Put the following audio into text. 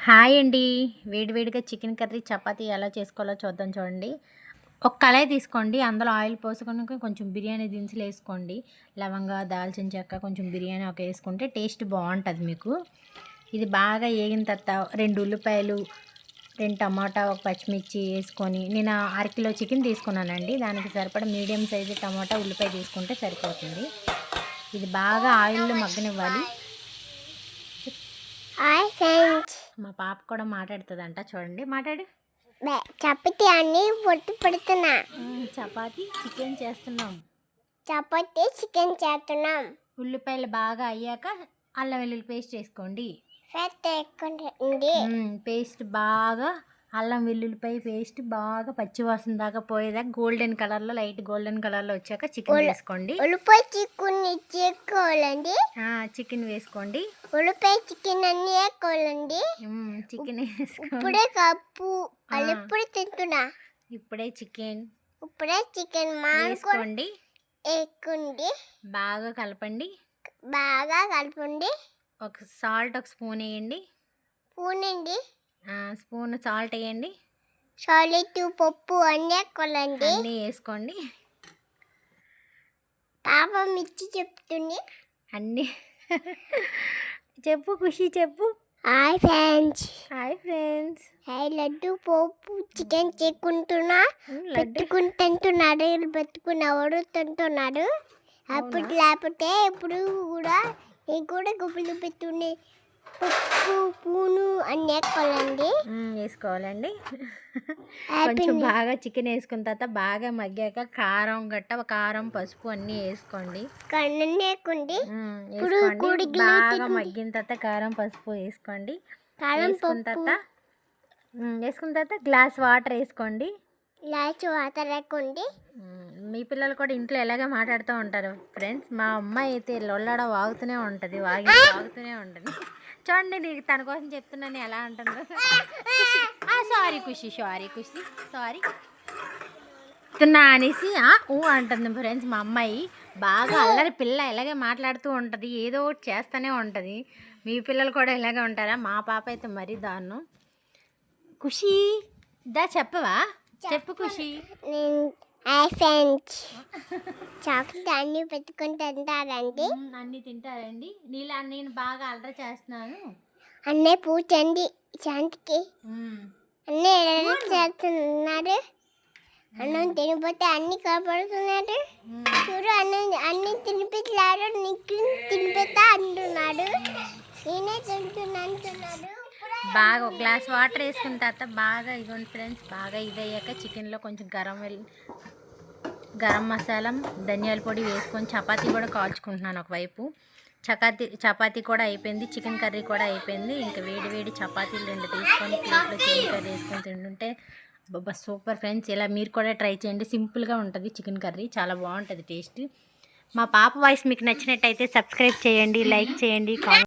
Hi అండి. వేడివేడిగా chicken curry chapati ఎలా చేసుకోవాలో చూద్దాం చూడండి. ఒక కళాయి తీసుకోండి, అందులో ఆయిల్ పోసుకొని కొంచెం బిర్యానీ దినుసులు వేసుకోండి. లవంగా, దాల్చిన చెక్క, కొంచెం బిర్యానీ ఆకు వేసుకుంటే టేస్ట్ బాగుంటుంది మీకు. ఇది బాగా వేగిన తర్వాత 2 ఉల్లిపాయలు, 2 టమాటా, 1 పచ్చిమిర్చి వేసుకొని, నేను అరకిలో చికెన్ తీసుకున్నానండి. దానికి సరిపడా మీడియం సైజు టమాటా, ఉల్లిపాయ తీసుకుంటే సరిపోతుంది. ఇది బాగా ఆయిల్లో మగ్గనివ్వాలి. మా పాప కూడా మాట్లాడుతుందంట, చూడండి. మాట్లాడు. చపాతీ అన్ని పొట్టు పెడుతున్నా. చపాతీ చికెన్ చేస్తున్నాం. చపాతీ చికెన్ చేస్తున్నాం. ఉల్లిపాయలు బాగా అయ్యాక అల్లం వెల్లుల్లి పేస్ట్ వేసుకోండి. పేస్ట్ బాగా అల్లం వెల్లుల్లిపాయ పేస్ట్ బాగా పచ్చివాసన దాకా పోయేదాకా గోల్డెన్ కలర్లో, లైట్ గోల్డెన్ కలర్లో వచ్చాక చికెన్ వేసుకోండి. ఉల్లిపాయ చికెన్ చేసుకోవాలండి. చికెన్ వేసుకోండి. ఉల్లిపాయ చికెన్ అన్ని వేసుకోవాలండి. చికెన్ ఇప్పుడే కప్పు ఇప్పుడే తింటున్నా. ఇప్పుడే చికెన్ వేసుకోండి. వేసుకోండి. బాగా కలపండి. ఒక సాల్ట్ 1 స్పూన్ వేయండి. స్పూన్ సాల్ట్ వేయండి. సాల్ట్, పప్పు అన్నీ వేసుకోండి. పాప మిర్చి చెప్తుంది అన్నీ. చెప్పు ఖుషి, చెప్పు. Hi friends. లడ్డు పప్పు చికెన్ చేసుకుంటున్నా. పెట్టుకుని తింటున్నాడు. పెట్టుకున్నవాడు తింటున్నాడు. అప్పుడు లేకపోతే ఇప్పుడు కూడా నేను కూడా గుబ్బలు పెట్టుకునే పప్పు పూను అన్నీ వేసుకోవాలండి. కొంచెం బాగా చికెన్ వేసుకున్న తర్వాత బాగా మగ్గాక కారం, పసుపు అన్నీ వేసుకోండి. బాగా మగ్గిన తర్వాత కారం, పసుపు వేసుకోండి. వేసుకున్న తర్వాత గ్లాస్ వాటర్ వేసుకోండి. మీ పిల్లలు కూడా ఇంట్లో ఎలాగే మాట్లాడుతూ ఉంటారు ఫ్రెండ్స్. మా అమ్మాయి అయితే లొల్లడ వాగుతూనే ఉంటుంది. చూడండి, నీకు తన కోసం చెప్తున్నాను ఎలా అంటుందో. సారీ ఖుషి చెప్తున్నా అనేసి అంటుంది ఫ్రెండ్స్. మా అమ్మాయి బాగా అల్లరి పిల్ల, ఇలాగే మాట్లాడుతూ ఉంటుంది, ఏదో ఒకటి చేస్తూనే ఉంటుంది. మీ పిల్లలు కూడా ఇలాగే ఉంటారా? మా పాప అయితే మరీ దారుణం. ఖుషి చెప్పవా? చెప్పు ఖుషి. చాక్లెట్ అన్ని పెట్టుకుని తింటారండి. అన్నీ తింటారండి. నేను బాగా అల్లరి చేస్తున్నాను. అన్నీ పూచండి శాంతికి అన్నీ చేస్తున్నారు. అన్నం తినిపోతే అన్ని కాపాడుతున్నాడు. చూడు, అన్ని తినిపించాడు. నీకు తినిపిస్తా అంటున్నాడు. నేనే తింటున్నాడు. బాగా ఒక గ్లాస్ వాటర్ వేసుకున్న తర్వాత బాగా ఇవ్వండి ఫ్రెండ్స్. బాగా ఇదయ్యాక చికెన్లో కొంచెం గరం మసాలా, ధనియాల పొడి వేసుకొని చపాతీ కూడా కాల్చుకుంటున్నాను ఒకవైపు. చపాతీ కూడా అయిపోయింది, చికెన్ కర్రీ కూడా అయిపోయింది. ఇంకా వేడి చపాతీలు 2 తీసుకొని ప్లేట్లో చికెన్ కర్రీ వేసుకొని తింటుంటే సూపర్ ఫ్రెండ్స్. ఇలా మీరు కూడా ట్రై చేయండి. సింపుల్గా ఉంటుంది చికెన్ కర్రీ, చాలా బాగుంటుంది టేస్ట్. మా పాప వాయిస్ మీకు నచ్చినట్టయితే సబ్స్క్రైబ్ చేయండి, లైక్ చేయండి, కామెంట్